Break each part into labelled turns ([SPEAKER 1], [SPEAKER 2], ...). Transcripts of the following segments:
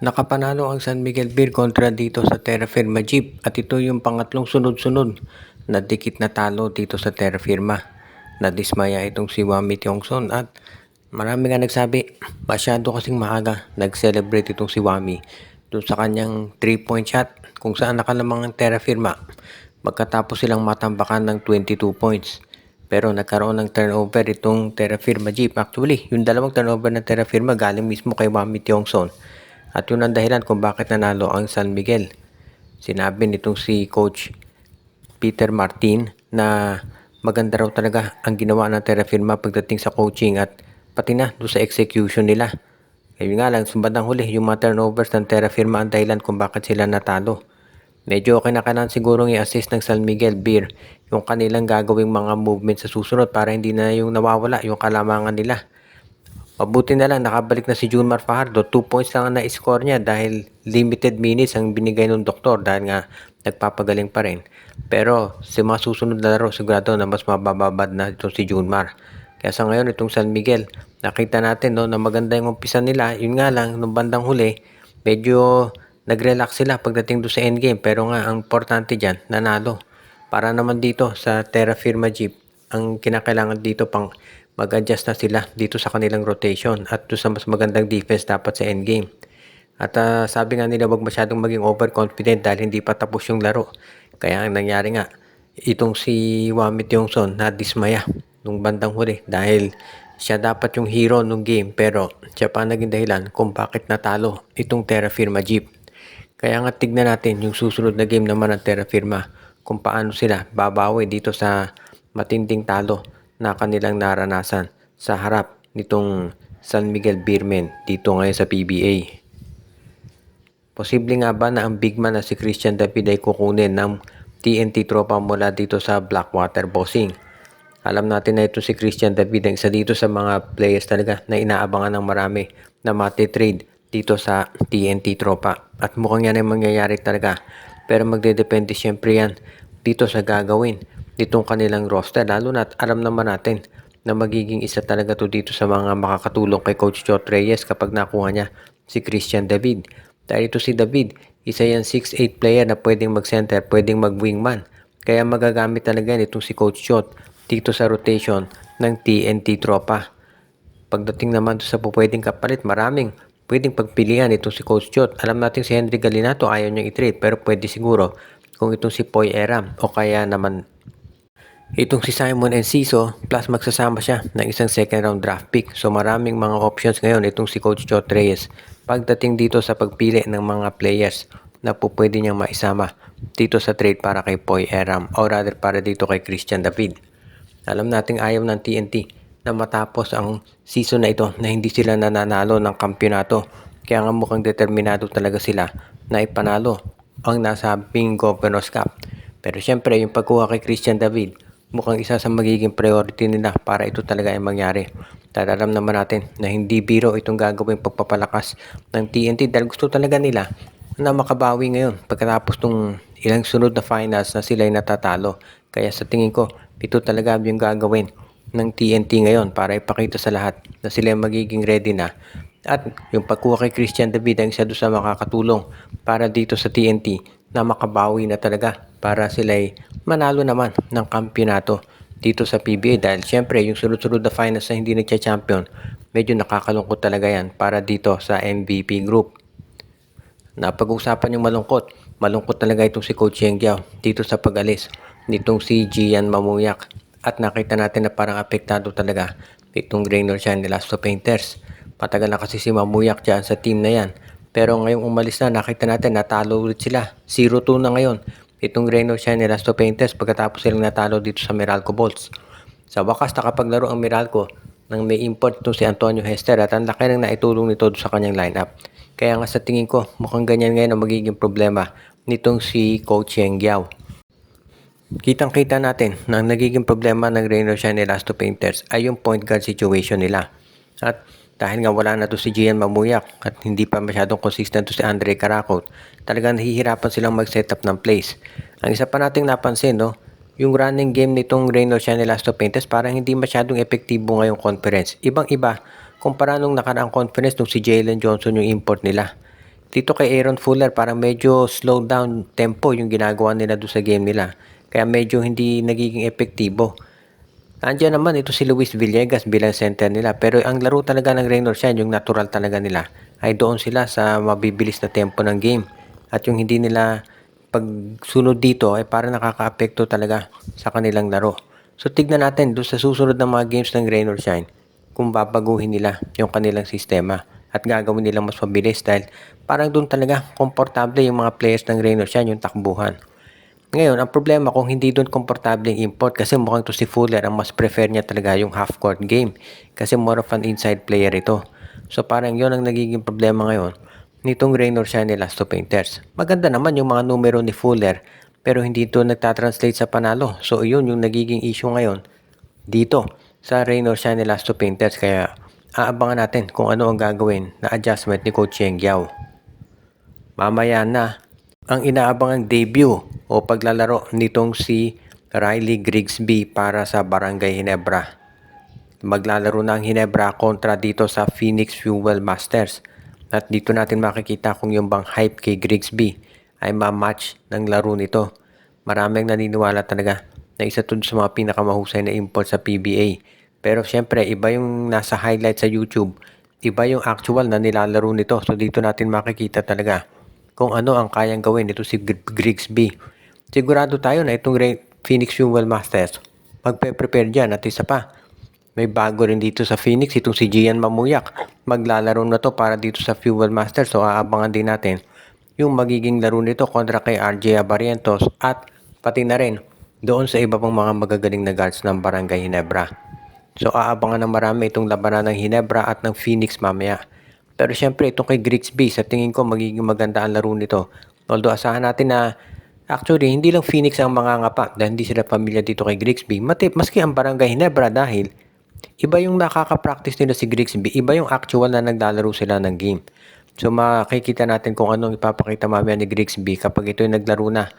[SPEAKER 1] Nakapanalo ang San Miguel Beer kontra dito sa Terra Firma Jeep at ito yung pangatlong sunod-sunod na dikit na talo dito sa Terra Firma. Nadismaya itong si Wami Tiongson at marami nga nagsabi masyado kasing maaga nag-celebrate itong si Wami doon sa kanyang 3-point shot kung saan nakalamang ang Terra Firma magkatapos silang matambakan ng 22 points. Pero nagkaroon ng turnover itong Terra Firma Jeep. Actually, yung dalawang turnover ng Terra Firma galing mismo kay Wami Tiongson. At yun ang dahilan kung bakit nanalo ang San Miguel. Sinabi nitong si Coach Peter Martin na maganda raw talaga ang ginawa ng Terra Firma pagdating sa coaching at pati na doon sa execution nila. Kaya nga lang, sumbandang huli, yung mga turnovers ng Terra Firma ang dahilan kung bakit sila natalo. Medyo kinakanan siguro i-assist ng San Miguel Beer yung kanilang gagawing mga movement sa susunod para hindi na yung nawawala yung kalamangan nila. Mabuti na lang nakabalik na si Junmar Fajardo. 2 points lang ang na-score niya dahil limited minutes ang binigay ng doktor dahil nga nagpapagaling pa rin. Pero sa mga susunod na laro sigurado na mas mabababad na itong si Junmar. Kaya sa ngayon itong San Miguel, nakita natin na maganda yung umpisa nila. Yun nga lang, nung bandang huli, medyo nag-relax sila pagdating doon sa endgame. Pero nga, ang importante dyan, nanalo. Para naman dito sa Terra Firma Jeep, ang kinakailangan dito pang mag-adjust na sila dito sa kanilang rotation at doon sa mas magandang defense dapat sa endgame. At sabi nga nila wag masyadong maging overconfident dahil hindi pa tapos yung laro. Kaya ang nangyari nga, itong si Wami Tiongson na dismaya nung bandang huli dahil siya dapat yung hero nung game pero siya pa naging dahilan kung bakit natalo itong Terra Firma Jeep. Kaya nga tignan natin yung susunod na game naman ng Terra Firma kung paano sila babawi dito sa matinding talo na kanilang naranasan sa harap nitong San Miguel Beermen dito ngayon sa PBA. Posible nga ba na ang big man na si Christian David ay kukunin ng TNT tropa mula dito sa Blackwater Bossing? Alam natin na ito si Christian David ang isa dito sa mga players talaga na inaabangan ng marami na mati-trade dito sa TNT tropa. At mukhang yan ay mangyayari talaga. Pero magdedepende syempre yan dito sa gagawin nitong kanilang roster. Lalo na at alam naman natin na magiging isa talaga to dito sa mga makakatulong kay Coach Jot Reyes kapag nakuha niya si Christian David. Dahil ito si David, isa yan 6'8 player na pwedeng mag-center, pwedeng mag-wingman. Kaya magagamit talaga nitong si Coach Jot dito sa rotation ng TNT tropa. Pagdating naman sa pwedeng kapalit, maraming pwedeng pagpilian itong si Coach Jot. Alam natin si Henry Galinato ayaw niyang i-trade pero pwede siguro kung itong si Poy Eram o kaya naman itong si Simon Enciso plus magsasama siya ng isang second round draft pick. So maraming mga options ngayon itong si Coach Jot Reyes pagdating dito sa pagpili ng mga players na pwede niyang maisama dito sa trade para kay Poy Eram o rather para dito kay Christian David. Alam nating ayaw ng TNT na matapos ang season na ito na hindi sila nananalo ng kampyonato. Kaya nga mukhang determinado talaga sila na ipanalo ang nasabing Governor's Cup. Pero syempre yung pagkuha kay Christian David mukhang isa sa magiging priority nila para ito talaga ay mangyari. Dahil alam naman natin na hindi biro itong gagawing pagpapalakas ng TNT dahil gusto talaga nila na makabawi ngayon pagkatapos ng ilang sunod na finals na sila ay natatalo. Kaya sa tingin ko, ito talaga yung gagawin ng TNT ngayon para ipakita sa lahat na sila magiging ready na. At yung pagkuha kay Christian David ang isa doon sa makakatulong para dito sa TNT na makabawi na talaga para sila ay manalo naman ng kampyonato dito sa PBA. Dahil syempre yung sunod-sunod na finals na hindi nagcha-champion, medyo nakakalungkot talaga yan para dito sa MVP group. Napag-usapan yung malungkot talaga itong si Coach Yeng Giao dito sa pag-alis nitong si Gian Mamuyak at nakita natin na parang apektado talaga itong Raynor Chanelas to Painters. Matagal na kasi si Mamuyak dyan sa team na yan pero ngayong umalis na nakita natin natalo ulit sila 0-2 na ngayon itong Raynor Chanelas to Painters pagkatapos silang natalo dito sa Meralco Bolts. Sa wakas nakapaglaro ang Meralco nang may import itong si Antonio Hester at ang laki ng naitulong nito sa kanyang lineup. Kaya nga sa tingin ko mukhang ganyan ngayon ang magiging problema nitong si Coach Yeng Giao. Kitang-kita natin na ang nagiging problema ng Raynor Chanelas to Painters ay yung point guard situation nila. At dahil nga wala na to si Gian Mamuyak at hindi pa masyadong consistent to si Andre Caraco, talagang nahihirapan silang mag-set up ng plays. Ang isa pa nating napansin, yung running game nitong Raynor Chanelas to Painters parang hindi masyadong epektibo ngayong conference. Ibang-iba kumpara nung nakaraang conference nung si Jalen Johnson yung import nila. Dito kay Aaron Fuller parang medyo slow down tempo yung ginagawa nila doon sa game nila. Kaya medyo hindi nagiging epektibo. Nandiyan naman ito si Luis Villegas bilang center nila. Pero ang laro talaga ng Rain or Shine, yung natural talaga nila, ay doon sila sa mabibilis na tempo ng game. At yung hindi nila pagsunod dito ay parang nakaka-apekto talaga sa kanilang laro. So tignan natin doon sa susunod na mga games ng Rain or Shine kung babaguhin nila yung kanilang sistema at gagawin nilang mas mabilis dahil parang doon talaga komportable yung mga players ng Rain or Shine, yung takbuhan. Ngayon, ang problema kung hindi doon komportable yung import kasi mukhang to si Fuller ang mas prefer niya talaga yung half-court game kasi more of an inside player ito. So parang yon ang nagiging problema ngayon nitong Rain or Shine ni Last of Painters. Maganda naman yung mga numero ni Fuller pero hindi ito nagtatranslate sa panalo. So yun yung nagiging issue ngayon dito sa Rain or Shine ni Last of Painters kaya aabangan natin kung ano ang gagawin na adjustment ni Coach Yeng Giao. Mamaya na ang inaabangang debut o paglalaro nitong si Riley Grigsby para sa Barangay Ginebra. Maglalaro na ang Ginebra kontra dito sa Phoenix Fuel Masters. At dito natin makikita kung yung bang hype kay Grigsby ay ma-match ng laro nito. Maraming naniniwala talaga na isa to sa mga pinakamahusay na import sa PBA. Pero syempre, iba yung nasa highlight sa YouTube. Iba yung actual na nilalaro nito. So dito natin makikita talaga kung ano ang kayang gawin nito si Grigsby. Sigurado tayo na itong Phoenix Fuel Masters magpe-prepare dyan at isa pa. May bago rin dito sa Phoenix, itong si Gian Mamuyak. Maglalaro na to para dito sa Fuel Masters. So aabangan din natin yung magiging laro nito kontra kay RJ Abarientos at pati na rin doon sa iba pang mga magagaling na guards ng Barangay Ginebra. So aabangan ng marami itong labanan ng Ginebra at ng Phoenix mamaya. Pero syempre itong kay Grigsby, sa tingin ko magiging maganda ang laro nito. Although asahan natin na actually hindi lang Phoenix ang mangangapa dahil hindi sila pamilya dito kay Grigsby. Maski ang Barangay Ginebra dahil iba yung nakaka-practice nila si Grigsby, iba yung actual na naglalaro sila ng game. So makikita natin kung anong ipapakita mamaya ni Grigsby kapag ito yung naglaro na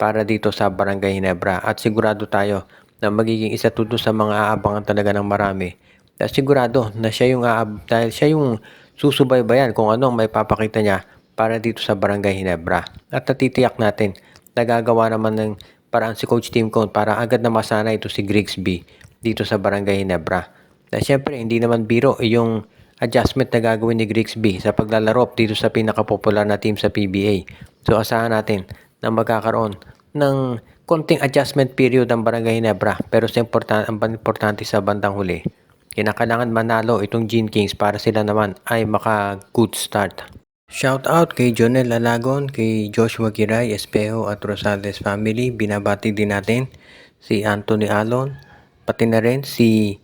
[SPEAKER 1] para dito sa Barangay Ginebra. At sigurado tayo na magiging isa to sa mga aabangan talaga ng marami. At sigurado na siya yung dahil siya yung susubaybayan kung ano ang may papakita niya para dito sa Barangay Ginebra. At natitiyak natin na gagawa naman ng paraan si Coach Tim Cone para agad na masana ito si Grigsby dito sa Barangay Ginebra. Na syempre hindi naman biro yung adjustment na gagawin ni Grigsby sa paglalaro dito sa pinakapopular na team sa PBA. So asahan natin na magkakaroon ng konting adjustment period ang Barangay Ginebra pero ang importante sa bandang huli kinakailangan manalo itong Gene Kings para sila naman ay maka-good start. Shout out kay Jonel Alagon, kay Joshua Giray, Espejo at Rosales family. Binabati din natin si Anthony Alon, pati na rin si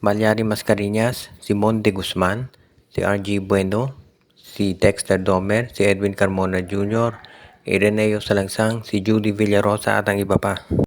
[SPEAKER 1] Malyari Mascarinas, si Monde Guzman, si RG Bueno, si Dexter Domer, si Edwin Carmona Jr., Ireneo Salangsang, si Judy Villarosa at ang iba pa.